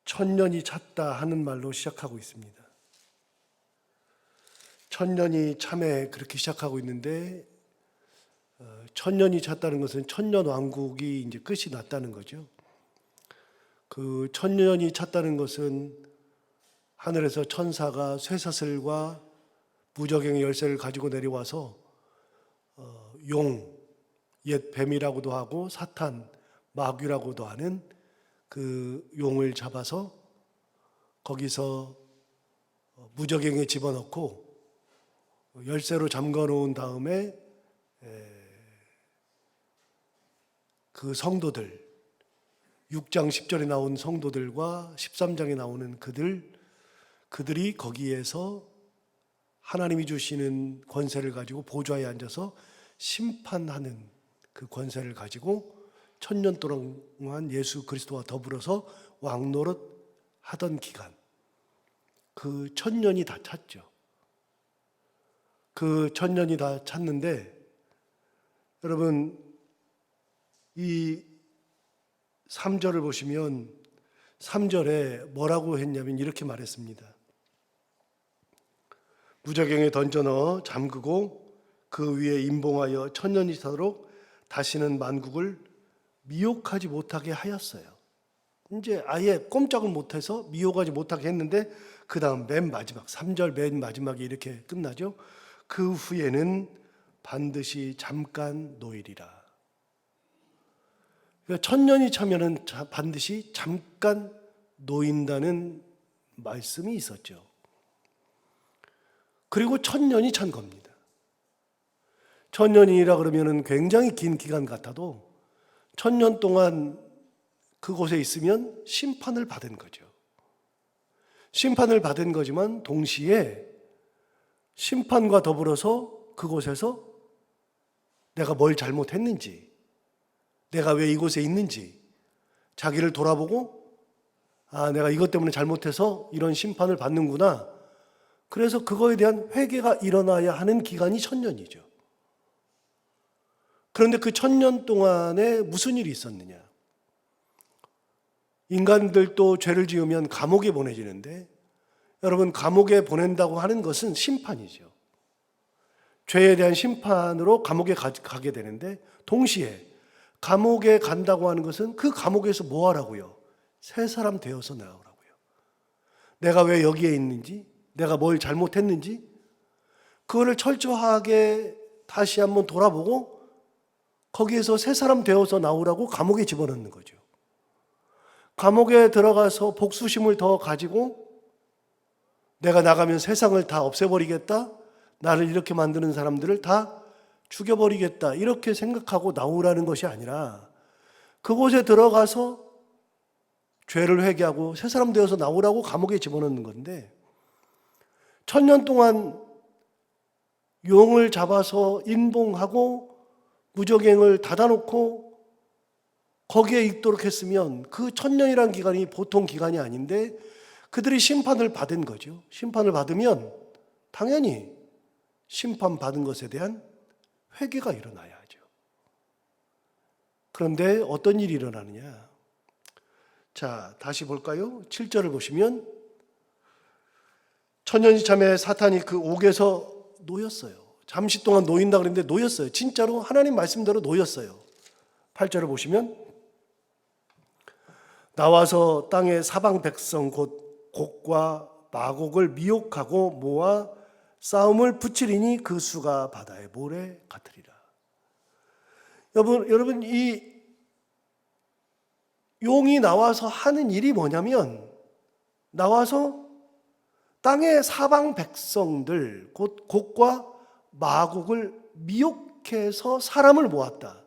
천년이 찼다 하는 말로 시작하고 있습니다. 천년이 참에 그렇게 시작하고 있는데, 천년이 찼다는 것은 천년 왕국이 이제 끝이 났다는 거죠. 그 천년이 찼다는 것은 하늘에서 천사가 쇠사슬과 무적행의 열쇠를 가지고 내려와서 용, 옛 뱀이라고도 하고 사탄, 마귀라고도 하는 그 용을 잡아서 거기서 무적행에 집어넣고 열쇠로 잠궈 놓은 다음에 그 성도들, 6장 10절에 나온 성도들과 13장에 나오는 그들이 거기에서 하나님이 주시는 권세를 가지고 보좌에 앉아서 심판하는 그 권세를 가지고 천년 동안 예수 그리스도와 더불어서 왕노릇 하던 기간, 그 천년이 다 찼죠. 그 천년이 다 찼는데, 여러분 이 3절을 보시면 3절에 뭐라고 했냐면 이렇게 말했습니다. 무저갱에 던져 넣어 잠그고 그 위에 임봉하여 천년이 차도록 다시는 만국을 미혹하지 못하게 하였어요. 이제 아예 꼼짝을 못해서 미혹하지 못하게 했는데, 그 다음 맨 마지막 3절 맨 마지막에 이렇게 끝나죠. 그 후에는 반드시 잠깐 놓이리라. 그러니까 천년이 차면은 반드시 잠깐 놓인다는 말씀이 있었죠. 그리고 천년이 찬 겁니다. 천년이라 그러면은 굉장히 긴 기간 같아도 천년 동안 그곳에 있으면 심판을 받은 거죠. 심판을 받은 거지만 동시에 심판과 더불어서 그곳에서 내가 뭘 잘못했는지, 내가 왜 이곳에 있는지 자기를 돌아보고, 내가 이것 때문에 잘못해서 이런 심판을 받는구나. 그래서 그거에 대한 회개가 일어나야 하는 기간이 천년이죠. 그런데 그 천년 동안에 무슨 일이 있었느냐? 인간들도 죄를 지으면 감옥에 보내지는데, 여러분 감옥에 보낸다고 하는 것은 심판이죠. 죄에 대한 심판으로 감옥에 가게 되는데, 동시에 감옥에 간다고 하는 것은 그 감옥에서 뭐 하라고요? 새 사람 되어서 나오라고요. 내가 왜 여기에 있는지, 내가 뭘 잘못했는지 그거를 철저하게 다시 한번 돌아보고 거기에서 새 사람 되어서 나오라고 감옥에 집어넣는 거죠. 감옥에 들어가서 복수심을 더 가지고 내가 나가면 세상을 다 없애버리겠다, 나를 이렇게 만드는 사람들을 다 죽여버리겠다, 이렇게 생각하고 나오라는 것이 아니라, 그곳에 들어가서 죄를 회개하고 새 사람 되어서 나오라고 감옥에 집어넣는 건데, 천년 동안 용을 잡아서 인봉하고 무저갱을 닫아놓고 거기에 있도록 했으면 그 천년이라는 기간이 보통 기간이 아닌데, 그들이 심판을 받은 거죠. 심판을 받으면 당연히 심판받은 것에 대한 회개가 일어나야 하죠. 그런데 어떤 일이 일어나느냐? 자, 다시 볼까요? 7절을 보시면 천년이 참에 사탄이 그 옥에서 놓였어요. 잠시 동안 놓인다 그랬는데 놓였어요. 진짜로 하나님 말씀대로 놓였어요. 8절을 보시면 나와서 땅의 사방 백성 곧 곡과 마곡을 미혹하고 모아 싸움을 붙이리니 그 수가 바다의 모래 같으리라. 여러분 이 용이 나와서 하는 일이 뭐냐면, 나와서 땅의 사방 백성들 곧 곡과 마곡을 미혹해서 사람을 모았다.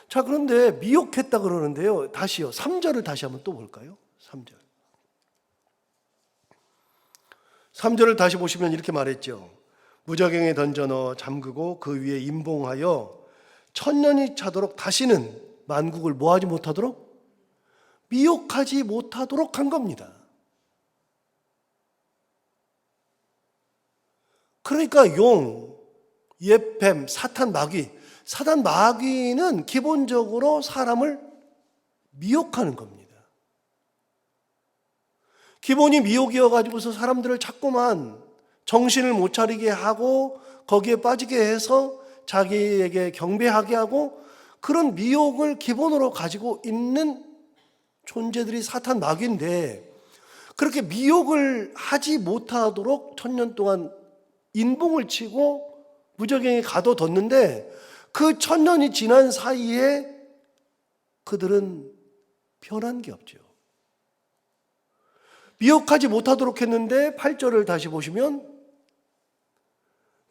자, 그런데 미혹했다 그러는데요. 다시요. 3절을 다시 한번 또 볼까요? 3절. 3절을 다시 보시면 이렇게 말했죠. 무저갱에 던져 넣어 잠그고 그 위에 임봉하여 천년이 차도록 다시는 만국을 뭐하지 못하도록, 미혹하지 못하도록 한 겁니다. 그러니까 용, 옛뱀, 사탄, 마귀는 기본적으로 사람을 미혹하는 겁니다. 기본이 미혹이어 가지고서 사람들을 자꾸만 정신을 못 차리게 하고 거기에 빠지게 해서 자기에게 경배하게 하고, 그런 미혹을 기본으로 가지고 있는 존재들이 사탄 마귀인데, 그렇게 미혹을 하지 못하도록 1000년 동안 인봉을 치고 무적행에 가둬뒀는데, 그 1000년이 지난 사이에 그들은 변한 게 없죠. 미혹하지 못하도록 했는데 8절을 다시 보시면,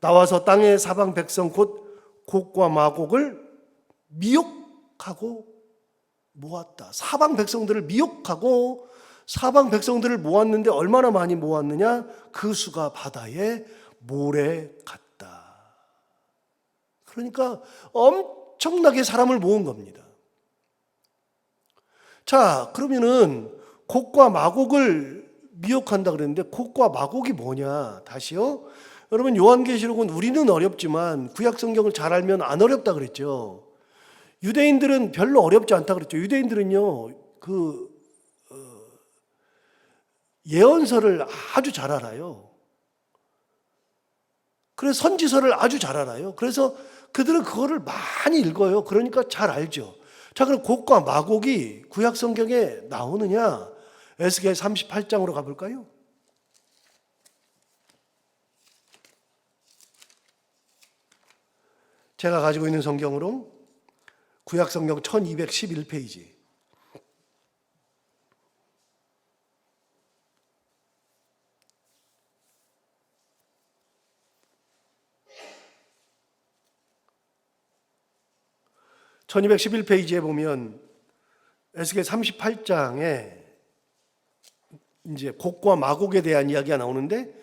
나와서 땅의 사방 백성 곧 곡과 마곡을 미혹하고 모았다. 사방 백성들을 미혹하고 사방 백성들을 모았는데 얼마나 많이 모았느냐? 그 수가 바다의 모래 같다. 그러니까 엄청나게 사람을 모은 겁니다. 자, 그러면은 곡과 마곡을 미혹한다 그랬는데, 곡과 마곡이 뭐냐? 다시요. 여러분, 요한계시록은 우리는 어렵지만 구약 성경을 잘 알면 안 어렵다 그랬죠. 유대인들은 별로 어렵지 않다 그랬죠. 유대인들은요, 예언서를 아주 잘 알아요. 그래서 선지서를 아주 잘 알아요. 그래서 그들은 그거를 많이 읽어요. 그러니까 잘 알죠. 자, 그럼 곡과 마곡이 구약 성경에 나오느냐? 에스겔 38장으로 가볼까요? 제가 가지고 있는 성경으로 구약 성경 1211페이지. (1211페이지에) 보면 에스겔 38장에 이제 곡과 마곡에 대한 이야기가 나오는데,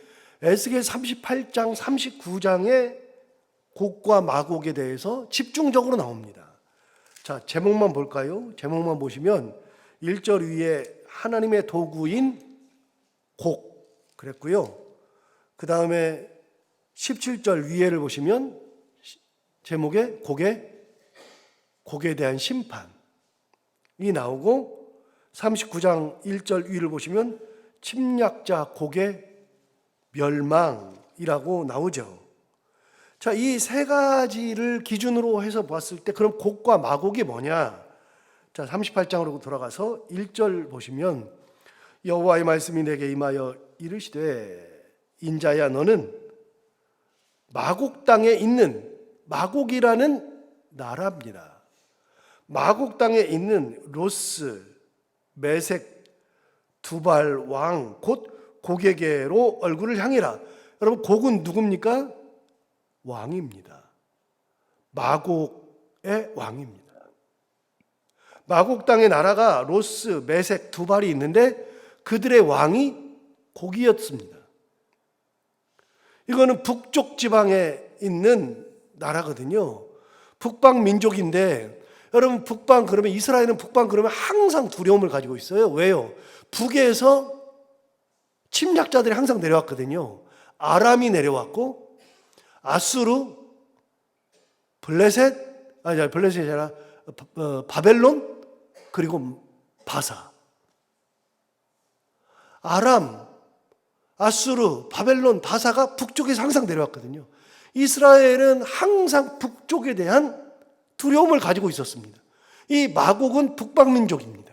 에스겔 38장 39장에 곡과 마곡에 대해서 집중적으로 나옵니다. 자, 제목만 볼까요? 제목만 보시면 1절 위에 하나님의 도구인 곡 그랬고요. 그 다음에 17절 위에를 보시면 제목에 곡에 대한 심판이 나오고, 39장 1절 위를 보시면 침략자 곡의 멸망이라고 나오죠. 자, 이 세 가지를 기준으로 해서 보았을 때 그럼 곡과 마곡이 뭐냐? 자, 38장으로 돌아가서 1절 보시면, 여호와의 말씀이 내게 임하여 이르시되 인자야 너는 마곡 땅에 있는, 마곡이라는 나라입니다. 마곡 땅에 있는 로스, 메색, 두발 왕 곧 곡에게로 얼굴을 향해라. 여러분, 곡은 누굽니까? 왕입니다. 마곡의 왕입니다. 마곡 땅의 나라가 로스, 메색, 두발이 있는데 그들의 왕이 곡이었습니다. 이거는 북쪽 지방에 있는 나라거든요. 북방 민족인데, 여러분, 북방 그러면, 이스라엘은 북방 그러면 항상 두려움을 가지고 있어요. 왜요? 북에서 침략자들이 항상 내려왔거든요. 아람이 내려왔고, 아수르, 블레셋이 아니라 바벨론, 그리고 바사. 아람, 아수르, 바벨론, 바사가 북쪽에서 항상 내려왔거든요. 이스라엘은 항상 북쪽에 대한 두려움을 가지고 있었습니다. 이 마곡은 북방민족입니다.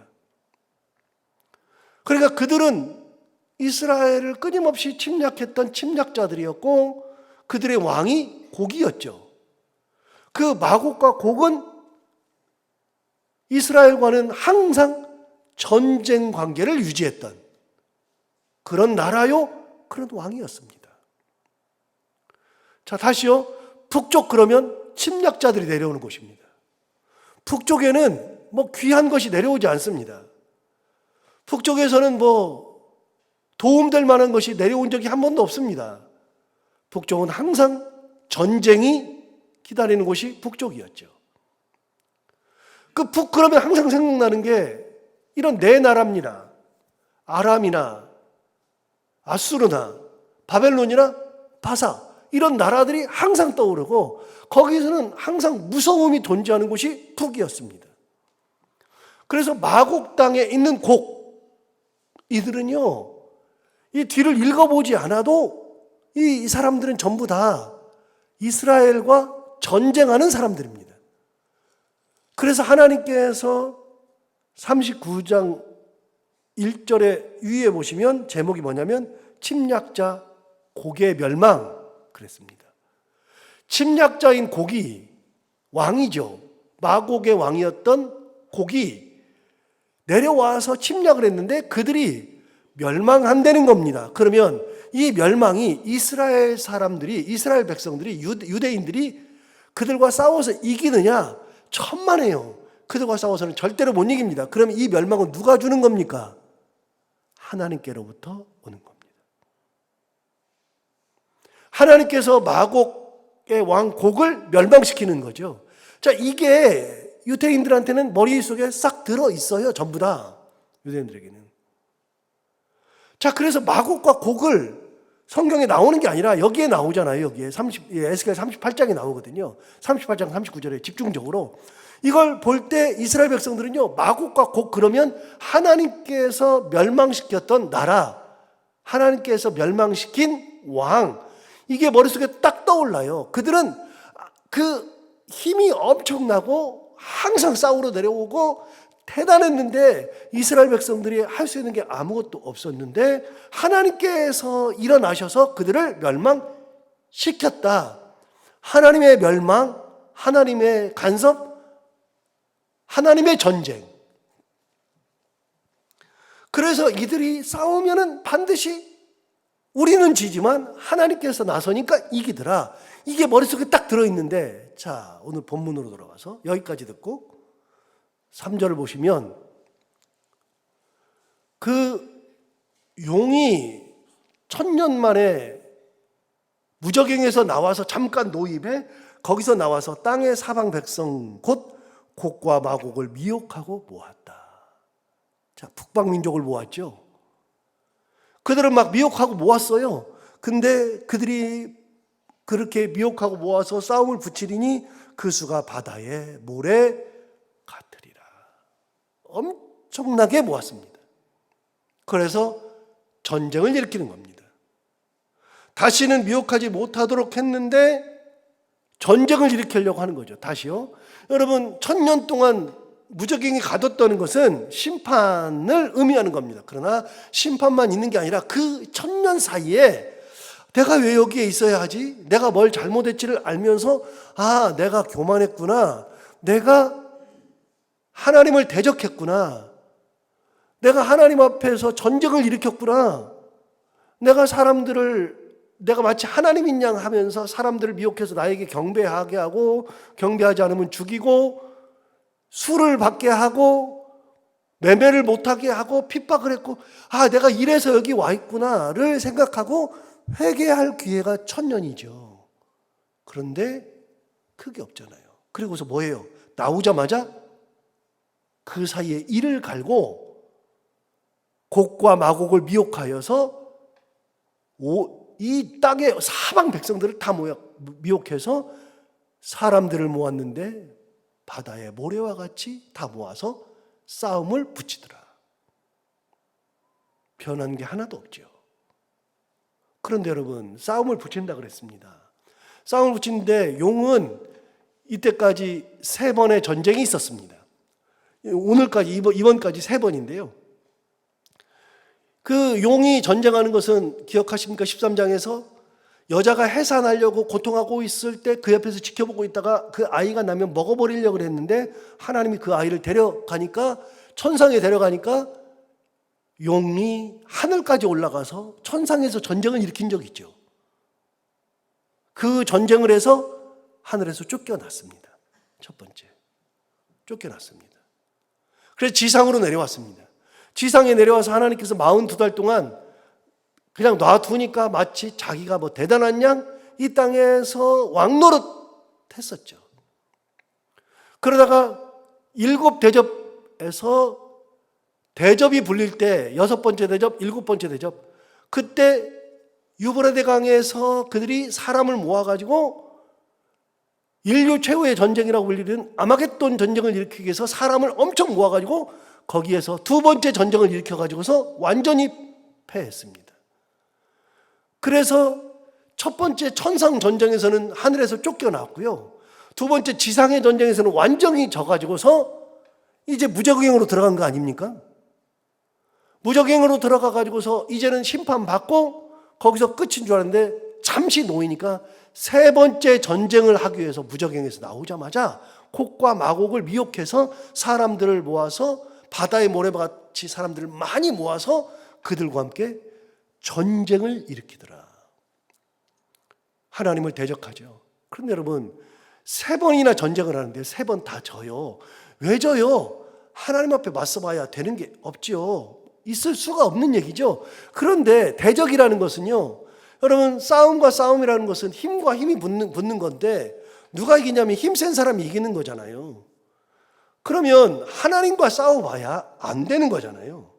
그러니까 그들은 이스라엘을 끊임없이 침략했던 침략자들이었고, 그들의 왕이 곡이었죠. 그 마곡과 곡은 이스라엘과는 항상 전쟁 관계를 유지했던 그런 나라요, 그런 왕이었습니다. 자, 다시요. 북쪽 그러면 침략자들이 내려오는 곳입니다. 북쪽에는 뭐 귀한 것이 내려오지 않습니다. 북쪽에서는 뭐 도움될 만한 것이 내려온 적이 한 번도 없습니다. 북쪽은 항상 전쟁이 기다리는 곳이 북쪽이었죠. 그 그러면 항상 생각나는 게 이런 네 나라입니다. 아람이나 아수르나 바벨론이나 바사, 이런 나라들이 항상 떠오르고, 거기서는 항상 무서움이 존재하는 곳이 북이었습니다. 그래서 마곡 땅에 있는 곡, 이들은요 이 뒤를 읽어보지 않아도 이 사람들은 전부 다 이스라엘과 전쟁하는 사람들입니다. 그래서 하나님께서 39장 1절에 위에 보시면 제목이 뭐냐면 침략자 고기의 멸망 그랬습니다. 침략자인 고기, 왕이죠. 마곡의 왕이었던 고기 내려와서 침략을 했는데 그들이 멸망한다는 겁니다. 그러면 이 멸망이 이스라엘 사람들이, 이스라엘 백성들이, 유대인들이 그들과 싸워서 이기느냐? 천만에요. 그들과 싸워서는 절대로 못 이깁니다. 그럼 이 멸망은 누가 주는 겁니까? 하나님께로부터 오는 겁니다. 하나님께서 마곡의 왕 곡을 멸망시키는 거죠. 자, 이게 유대인들한테는 머릿속에 싹 들어 있어요. 전부 다. 유대인들에게는. 자, 그래서 마곡과 곡을 성경에 나오는 게 아니라 여기에 나오잖아요. 여기에 에스겔 38장에 나오거든요. 38장 39절에 집중적으로. 이걸 볼 때 이스라엘 백성들은요, 마곡과 곡 그러면 하나님께서 멸망시켰던 나라, 하나님께서 멸망시킨 왕, 이게 머릿속에 딱 떠올라요. 그들은 그 힘이 엄청나고 항상 싸우러 내려오고 대단했는데 이스라엘 백성들이 할 수 있는 게 아무것도 없었는데 하나님께서 일어나셔서 그들을 멸망시켰다. 하나님의 멸망, 하나님의 간섭, 하나님의 전쟁. 그래서 이들이 싸우면은 반드시 우리는 지지만 하나님께서 나서니까 이기더라. 이게 머릿속에 딱 들어있는데, 자, 오늘 본문으로 돌아와서 여기까지 듣고 3절을 보시면 그 용이 1000년 만에 무적행에서 나와서 잠깐 노입해 거기서 나와서 땅의 사방 백성 곧 곡과 마곡을 미혹하고 모았다. 자, 북방민족을 모았죠. 그들은 막 미혹하고 모았어요. 근데 그들이 그렇게 미혹하고 모아서 싸움을 붙이리니 그 수가 바다의 모래 같으리라. 엄청나게 모았습니다. 그래서 전쟁을 일으키는 겁니다. 다시는 미혹하지 못하도록 했는데 전쟁을 일으키려고 하는 거죠. 다시요. 여러분, 1000년 동안 무적행이 가뒀다는 것은 심판을 의미하는 겁니다. 그러나 심판만 있는 게 아니라 그 1000년 사이에 내가 왜 여기에 있어야 하지? 내가 뭘 잘못했지를 알면서 아, 내가 교만했구나. 내가 하나님을 대적했구나. 내가 하나님 앞에서 전쟁을 일으켰구나. 내가 마치 하나님인 양 하면서 사람들을 미혹해서 나에게 경배하게 하고 경배하지 않으면 죽이고 술을 받게 하고 매매를 못하게 하고 핍박을 했고 아, 내가 이래서 여기 와 있구나를 생각하고 회개할 기회가 1000년이죠. 그런데 그게 없잖아요. 그리고서 뭐예요? 나오자마자 그 사이에 이를 갈고 곡과 마곡을 미혹하여서 이 땅의 사방 백성들을 다 미혹해서 사람들을 모았는데 바다의 모래와 같이 다 모아서 싸움을 붙이더라. 변한 게 하나도 없죠. 그런데 여러분, 싸움을 붙인다 그랬습니다. 싸움을 붙이는데 용은 이때까지 3번의 전쟁이 있었습니다. 오늘까지 이번까지 3번인데요. 그 용이 전쟁하는 것은 기억하십니까? 13장에서 여자가 해산하려고 고통하고 있을 때 그 옆에서 지켜보고 있다가 그 아이가 나면 먹어버리려고 했는데 하나님이 그 아이를 데려가니까 천상에 데려가니까 용이 하늘까지 올라가서 천상에서 전쟁을 일으킨 적이 있죠. 그 전쟁을 해서 하늘에서 쫓겨났습니다. 첫 번째 쫓겨났습니다. 그래서 지상으로 내려왔습니다. 지상에 내려와서 하나님께서 42달 동안 그냥 놔두니까 마치 자기가 뭐 대단한 양 이 땅에서 왕노릇 했었죠. 그러다가 7대접에서 대접이 불릴 때 6번째 대접, 7번째 대접, 그때 유브라데 강에서 그들이 사람을 모아가지고 인류 최후의 전쟁이라고 불리는 아마겟돈 전쟁을 일으키기 위해서 사람을 엄청 모아가지고 거기에서 2번째 전쟁을 일으켜가지고서 완전히 패했습니다. 그래서 첫 번째 천상 전쟁에서는 하늘에서 쫓겨났고요. 두 번째 지상의 전쟁에서는 완전히 져가지고서 이제 무적행으로 들어간 거 아닙니까? 무적행으로 들어가 가지고서 이제는 심판받고 거기서 끝인 줄 알았는데 잠시 놓이니까 세 번째 전쟁을 하기 위해서 무적행에서 나오자마자 곡과 마곡을 미혹해서 사람들을 모아서 바다의 모래같이 사람들을 많이 모아서 그들과 함께 전쟁을 일으키더라. 하나님을 대적하죠. 그런데 여러분, 세 번이나 전쟁을 하는데 세 번 다 져요. 왜 져요? 하나님 앞에 맞서봐야 되는 게 없지요. 있을 수가 없는 얘기죠. 그런데 대적이라는 것은요, 여러분, 싸움과 싸움이라는 것은 힘과 힘이 붙는 건데 누가 이기냐면 힘센 사람이 이기는 거잖아요. 그러면 하나님과 싸워봐야 안 되는 거잖아요.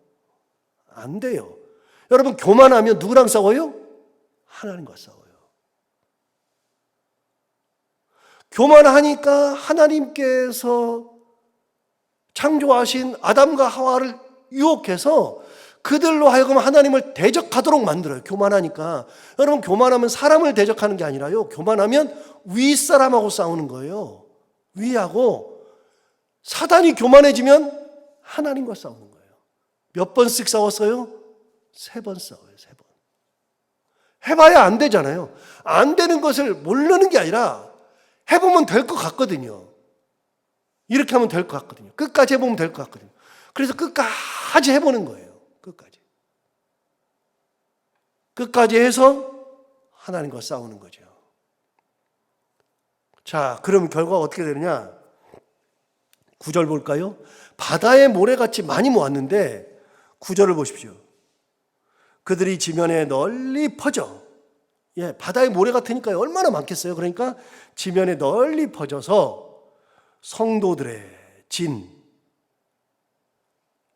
안 돼요. 여러분, 교만하면 누구랑 싸워요? 하나님과 싸워요. 교만하니까 하나님께서 창조하신 아담과 하와를 유혹해서 그들로 하여금 하나님을 대적하도록 만들어요. 교만하니까. 여러분, 교만하면 사람을 대적하는 게 아니라요, 교만하면 윗사람하고 싸우는 거예요. 위하고. 사단이 교만해지면 하나님과 싸우는 거예요. 몇 번씩 싸웠어요? 3번 싸워요. 3번. 해봐야 안 되잖아요. 안 되는 것을 모르는 게 아니라 해보면 될 것 같거든요. 이렇게 하면 될 것 같거든요. 끝까지 해보면 될 것 같거든요. 그래서 끝까지 해보는 거예요. 끝까지 해서 하나님과 싸우는 거죠. 자, 그럼 결과가 어떻게 되느냐? 9절 볼까요? 바다의 모래같이 많이 모았는데 9절을 보십시오. 그들이 지면에 널리 퍼져. 예, 바다의 모래 같으니까 얼마나 많겠어요. 그러니까 지면에 널리 퍼져서 성도들의 진,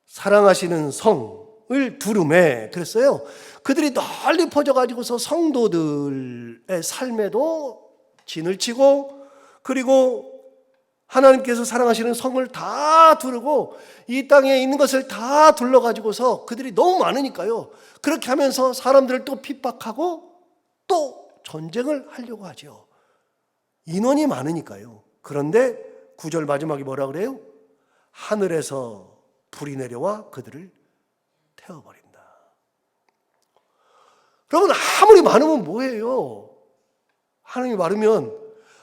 사랑하시는 성을 두루매 그랬어요. 그들이 널리 퍼져가지고서 성도들의 삶에도 진을 치고, 그리고 하나님께서 사랑하시는 성을 다 두르고 이 땅에 있는 것을 다 둘러가지고서 그들이 너무 많으니까요, 그렇게 하면서 사람들을 또 핍박하고 또 전쟁을 하려고 하죠. 인원이 많으니까요. 그런데 9절 마지막에 뭐라 그래요? 하늘에서 불이 내려와 그들을 태워버린다. 여러분, 아무리 많으면 뭐예요? 하나님이 많으면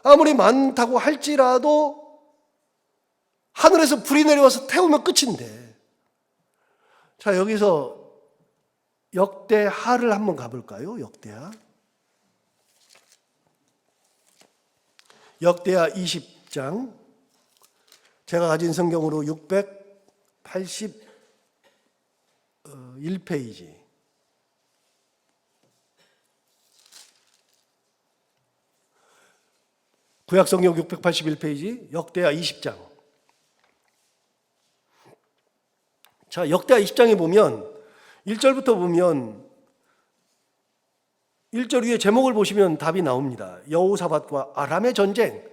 아무리 많다고 할지라도 하늘에서 불이 내려와서 태우면 끝인데. 자, 여기서 역대하를 한번 가볼까요? 역대하. 역대하 20장. 제가 가진 성경으로 681페이지. 구약성경 681페이지, 역대하 20장. 자, 역대하 20장에 보면 1절부터 보면 1절 위에 제목을 보시면 답이 나옵니다. 여호사밧과 아람의 전쟁.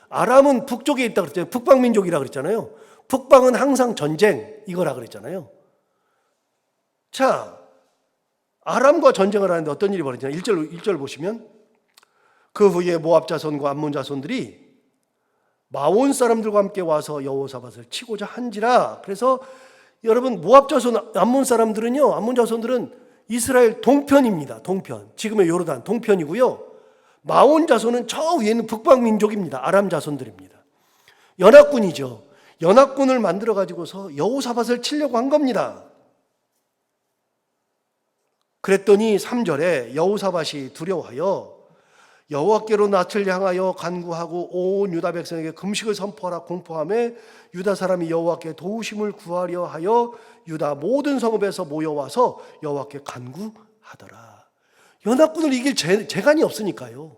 아람은 북쪽에 있다 그랬잖아요. 북방민족이라 그랬잖아요. 북방은 항상 전쟁, 이거라 그랬잖아요. 자, 아람과 전쟁을 하는데 어떤 일이 벌어지냐. 1절 보시면 그 후에 모압 자손과 암몬 자손들이 마온 사람들과 함께 와서 여호사밧을 치고자 한지라. 그래서 여러분, 모압 자손, 암몬 사람들은요, 암몬 자손들은 이스라엘 동편입니다. 동편. 지금의 요르단 동편이고요. 마온 자손은 저 위에 있는 북방 민족입니다. 아람 자손들입니다. 연합군이죠. 연합군을 만들어 가지고서 여호사밧을 치려고 한 겁니다. 그랬더니 3절에 여호사밧이 두려워하여 여호와께로 낯을 향하여 간구하고 온 유다 백성에게 금식을 선포하라 공포하며 유다 사람이 여호와께 도우심을 구하려 하여 유다 모든 성읍에서 모여와서 여호와께 간구하더라. 연합군을 이길 재간이 없으니까요.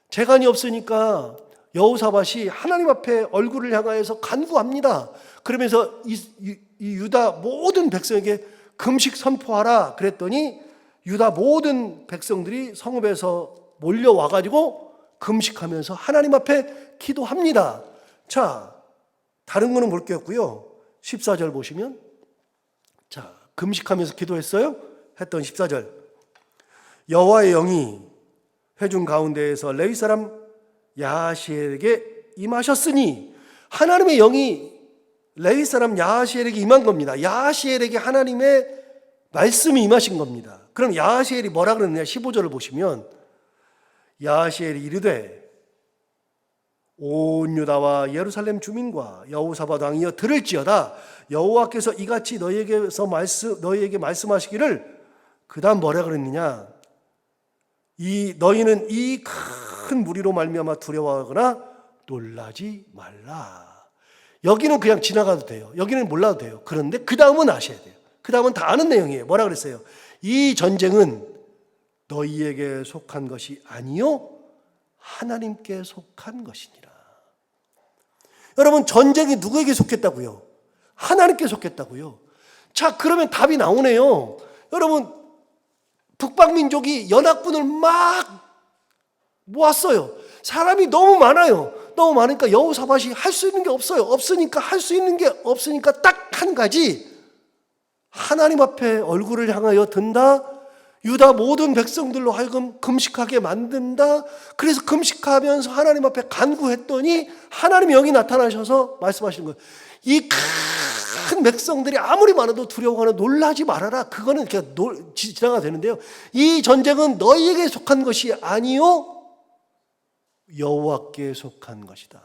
재간이 없으니까 여호사밧이 하나님 앞에 얼굴을 향하여서 간구합니다. 그러면서 이 유다 모든 백성에게 금식 선포하라 그랬더니 유다 모든 백성들이 성읍에서 몰려와가지고 금식하면서 하나님 앞에 기도합니다. 자, 다른 거는 볼 게 없고요. 14절 보시면, 자, 금식하면서 기도했어요? 했던 14절. 여호와의 영이 회중 가운데에서 레위 사람 야하시엘에게 임하셨으니, 하나님의 영이 레위 사람 야하시엘에게 임한 겁니다. 야하시엘에게 하나님의 말씀이 임하신 겁니다. 그럼 야하시엘이 뭐라 그러느냐? 15절을 보시면 야하시엘이 이르되 온 유다와 예루살렘 주민과 여호사밧 왕이여 들을지어다. 여호와께서 이같이 너희에게 말씀하시기를, 그 다음 뭐라 그랬느냐? 너희는 이 큰 무리로 말미암아 두려워하거나 놀라지 말라. 여기는 그냥 지나가도 돼요. 여기는 몰라도 돼요. 그런데 그 다음은 아셔야 돼요. 그 다음은 다 아는 내용이에요. 뭐라 그랬어요? 이 전쟁은 너희에게 속한 것이 아니요 하나님께 속한 것이니라. 여러분, 전쟁이 누구에게 속했다고요? 하나님께 속했다고요. 자, 그러면 답이 나오네요. 여러분, 북방민족이 연합군을 막 모았어요. 사람이 너무 많아요. 너무 많으니까 여호사밧이 할 수 있는 게 없어요. 없으니까 할 수 있는 게 없으니까 딱 한 가지, 하나님 앞에 얼굴을 향하여 든다. 유다 모든 백성들로 하여금 금식하게 만든다. 그래서 금식하면서 하나님 앞에 간구했더니 하나님의 영이 나타나셔서 말씀하시는 거예요. 이 큰 백성들이 아무리 많아도 두려워하거나 놀라지 말아라. 그거는 그냥 지나가 되는데요. 이 전쟁은 너희에게 속한 것이 아니요 여호와께 속한 것이다.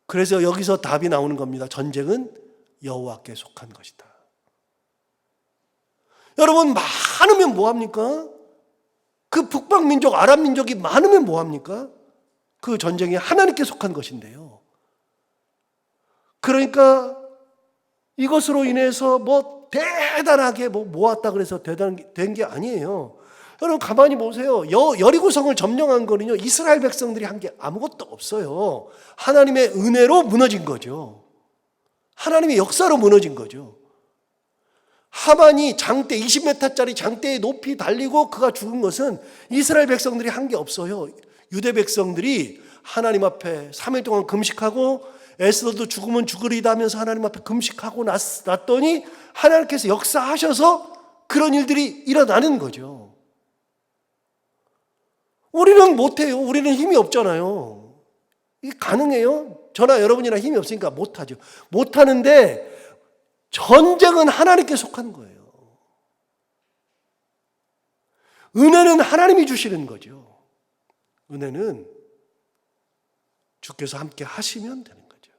그래서 여기서 답이 나오는 겁니다. 전쟁은 여호와께 속한 것이다. 여러분, 많으면 뭐합니까? 그 북방민족, 아랍민족이 많으면 뭐합니까? 그 전쟁이 하나님께 속한 것인데요. 그러니까 이것으로 인해서 대단하게 모았다 그래서 된 게 아니에요. 여러분, 가만히 보세요. 여리고성을 점령한 거는요, 이스라엘 백성들이 한 게 아무것도 없어요. 하나님의 은혜로 무너진 거죠. 하나님의 역사로 무너진 거죠. 하만이 장대 20m짜리 장대에 높이 달리고 그가 죽은 것은 이스라엘 백성들이 한 게 없어요. 유대 백성들이 하나님 앞에 3일 동안 금식하고 에스더도 죽으면 죽으리다 하면서 하나님 앞에 금식하고 났더니 하나님께서 역사하셔서 그런 일들이 일어나는 거죠. 우리는 못해요. 우리는 힘이 없잖아요. 이게 가능해요? 저나 여러분이나 힘이 없으니까 못하죠. 못하는데 전쟁은 하나님께 속한 거예요. 은혜는 하나님이 주시는 거죠. 은혜는 주께서 함께 하시면 되는 거죠.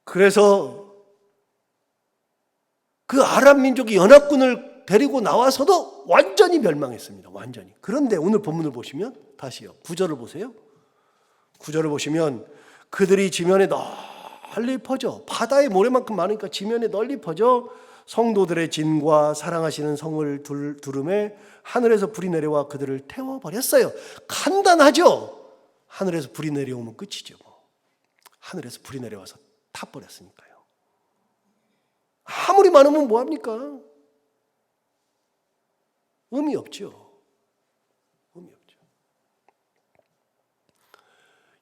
그래서 그 아랍 민족이 연합군을 데리고 나와서도 완전히 멸망했습니다. 완전히. 그런데 오늘 본문을 보시면 다시요. 9절을 보세요. 9절을 보시면 그들이 지면에 널리 퍼져, 바다의 모래만큼 많으니까 지면에 널리 퍼져 성도들의 진과 사랑하시는 성을 두름에 하늘에서 불이 내려와 그들을 태워버렸어요. 간단하죠? 하늘에서 불이 내려오면 끝이죠. 하늘에서 불이 내려와서 타버렸으니까요. 아무리 많으면 뭐합니까? 의미 없죠. 의미 없죠.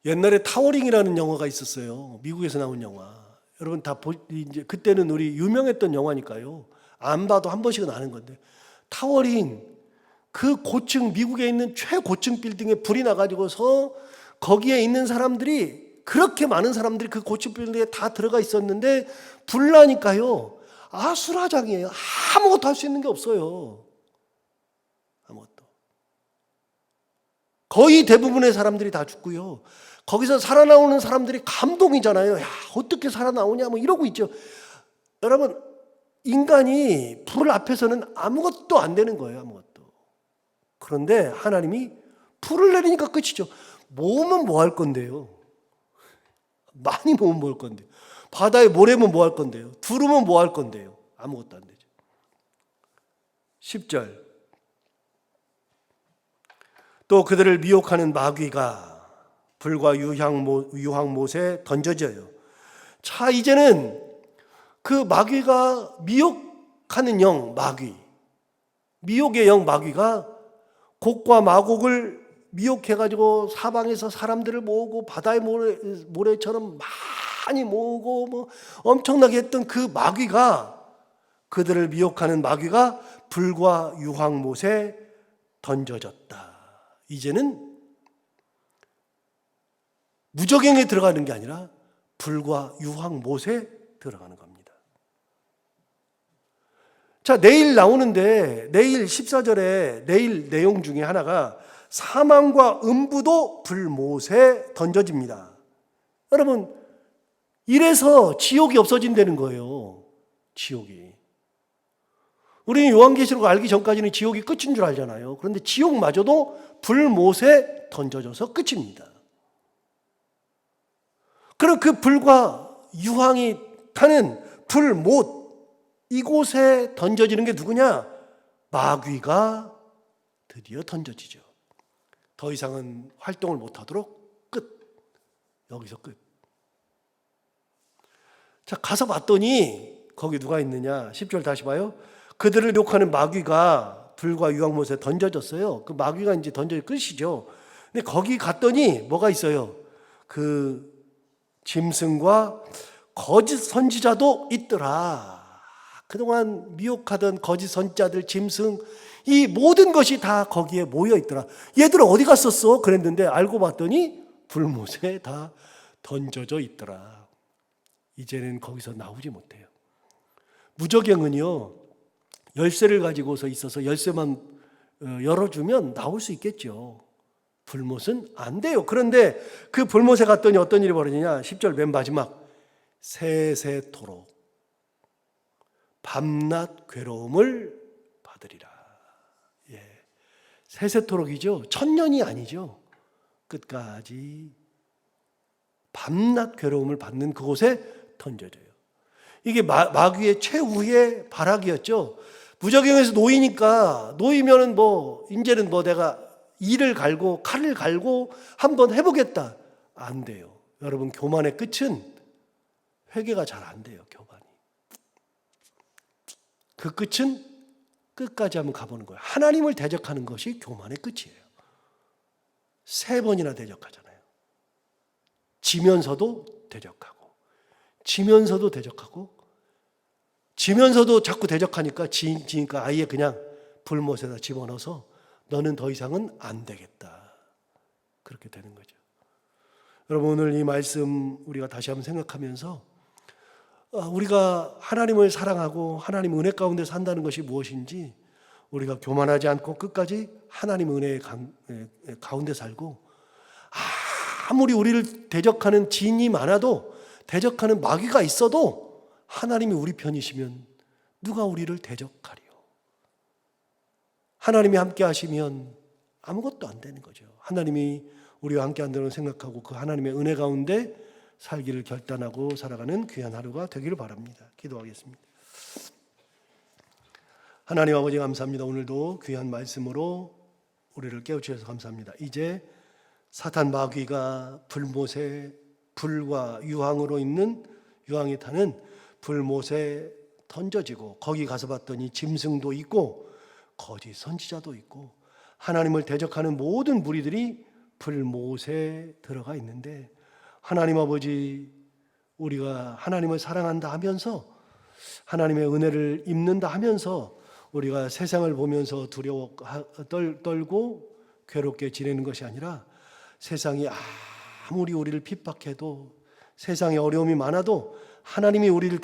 옛날에 타워링이라는 영화가 있었어요. 미국에서 나온 영화. 여러분 이제 그때는 우리 유명했던 영화니까요. 안 봐도 한 번씩은 아는 건데, 타워링, 그 고층, 미국에 있는 최고층 빌딩에 불이 나가지고서 거기에 있는 사람들이, 그렇게 많은 사람들이 그 고층 빌딩에 다 들어가 있었는데 불 나니까요, 아수라장이에요. 아무것도 할 수 있는 게 없어요. 아무것도. 거의 대부분의 사람들이 다 죽고요. 거기서 살아나오는 사람들이 감동이잖아요. 야, 어떻게 살아나오냐 이러고 있죠. 여러분, 인간이 불 앞에서는 아무것도 안 되는 거예요. 아무것도. 그런데 하나님이 불을 내리니까 끝이죠. 모으면 뭐 할 건데요? 많이 모으면 뭐 할 건데요? 바다에 모래면 뭐 할 건데요? 두르면 뭐 할 건데요? 아무것도 안 되죠. 10절. 또 그들을 미혹하는 마귀가 불과 유황못에 던져져요. 자, 이제는 그 마귀가 미혹하는 영, 미혹의 영 마귀가 곡과 마곡을 미혹해가지고 사방에서 사람들을 모으고 바다의 모래처럼 많이 모으고 뭐 엄청나게 했던 그 마귀가, 그들을 미혹하는 마귀가 불과 유황못에 던져졌다. 이제는 무저갱에 들어가는 게 아니라 불과 유황못에 들어가는 겁니다. 자, 내일 나오는데, 내일 14절에 내일 내용 중에 하나가 사망과 음부도 불못에 던져집니다. 여러분, 이래서 지옥이 없어진다는 거예요. 지옥이. 우리는 요한계시록 알기 전까지는 지옥이 끝인 줄 알잖아요. 그런데 지옥마저도 불못에 던져져서 끝입니다. 그럼 그 불과 유황이 타는 불못, 이곳에 던져지는 게 누구냐? 마귀가 드디어 던져지죠. 더 이상은 활동을 못하도록 끝. 여기서 끝. 자, 가서 봤더니 거기 누가 있느냐? 10절 다시 봐요. 그들을 욕하는 마귀가 불과 유황못에 던져졌어요. 그 마귀가 이제 던져질 끝이죠. 근데 거기 갔더니 뭐가 있어요? 그 짐승과 거짓 선지자도 있더라. 그동안 미혹하던 거짓 선지자들, 짐승, 이 모든 것이 다 거기에 모여 있더라. 얘들 어디 갔었어? 그랬는데 알고 봤더니 불못에 다 던져져 있더라. 이제는 거기서 나오지 못해요. 무저갱은요, 열쇠를 가지고서 있어서 열쇠만 열어주면 나올 수 있겠죠. 불못은 안 돼요. 그런데 그 불못에 갔더니 어떤 일이 벌어지냐? 10절 맨 마지막, 세세토록 밤낮 괴로움을 받으리라. 예, 세세토록이죠. 천년이 아니죠. 끝까지 밤낮 괴로움을 받는 그곳에 던져져요. 이게 마귀의 최후의 발악이었죠. 무저갱에서 놓이니까, 놓이면은 뭐 이제는 뭐 내가 이를 갈고 칼을 갈고 한번 해보겠다. 안 돼요. 여러분, 교만의 끝은 회개가 잘 안 돼요. 교만이. 그 끝은 끝까지 한번 가보는 거예요. 하나님을 대적하는 것이 교만의 끝이에요. 3번이나 대적하잖아요. 지면서도 대적하고, 지면서도 대적하고, 지면서도 자꾸 대적하니까 지니까 아예 그냥 불못에다 집어넣어서 너는 더 이상은 안 되겠다. 그렇게 되는 거죠. 여러분, 오늘 이 말씀 우리가 다시 한번 생각하면서 우리가 하나님을 사랑하고 하나님 은혜 가운데 산다는 것이 무엇인지, 우리가 교만하지 않고 끝까지 하나님 은혜의 가운데 살고, 아무리 우리를 대적하는 진이 많아도, 대적하는 마귀가 있어도 하나님이 우리 편이시면 누가 우리를 대적하리요? 하나님이 함께 하시면 아무것도 안 되는 거죠. 하나님이 우리와 함께 한다는 생각하고 그 하나님의 은혜 가운데 살기를 결단하고 살아가는 귀한 하루가 되기를 바랍니다. 기도하겠습니다. 하나님 아버지, 감사합니다. 오늘도 귀한 말씀으로 우리를 깨우치셔서 감사합니다. 이제 사탄 마귀가 불못에, 불과 유황으로 있는, 유황이 타는 불못에 던져지고, 거기 가서 봤더니 짐승도 있고 거짓 선지자도 있고 하나님을 대적하는 모든 무리들이 불못에 들어가 있는데, 하나님 아버지, 우리가 하나님을 사랑한다 하면서, 하나님의 은혜를 입는다 하면서 우리가 세상을 보면서 두려워 떨고 괴롭게 지내는 것이 아니라, 세상이 아무리 우리를 핍박해도, 세상에 어려움이 많아도 하나님이 우리를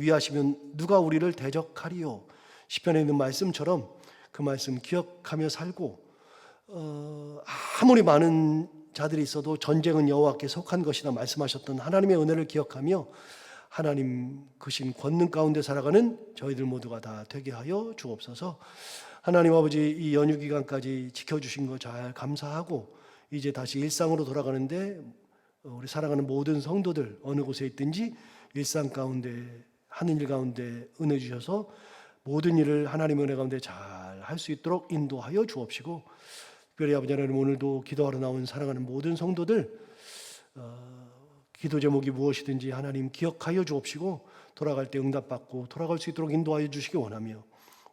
위하시면 누가 우리를 대적하리요? 시편에 있는 말씀처럼 그 말씀 기억하며 살고, 아무리 많은 자들이 있어도 전쟁은 여호와께 속한 것이다 말씀하셨던 하나님의 은혜를 기억하며 하나님 그 신 권능 가운데 살아가는 저희들 모두가 다 되게 하여 주옵소서. 하나님 아버지, 이 연휴 기간까지 지켜주신 거 잘 감사하고, 이제 다시 일상으로 돌아가는데 우리 사랑하는 모든 성도들 어느 곳에 있든지 일상 가운데, 하는 일 가운데 은혜 주셔서 모든 일을 하나님의 은혜 가운데 잘 할 수 있도록 인도하여 주옵시고, 특별히 아버지 하나님, 오늘도 기도하러 나온 사랑하는 모든 성도들 기도 제목이 무엇이든지 하나님 기억하여 주옵시고, 돌아갈 때 응답받고 돌아갈 수 있도록 인도하여 주시기 원하며,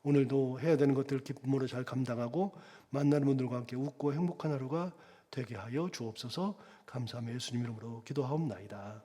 오늘도 해야 되는 것들 기쁨으로 잘 감당하고 만나는 분들과 함께 웃고 행복한 하루가 되게 하여 주옵소서. 감사하며 예수님 이름으로 기도하옵나이다.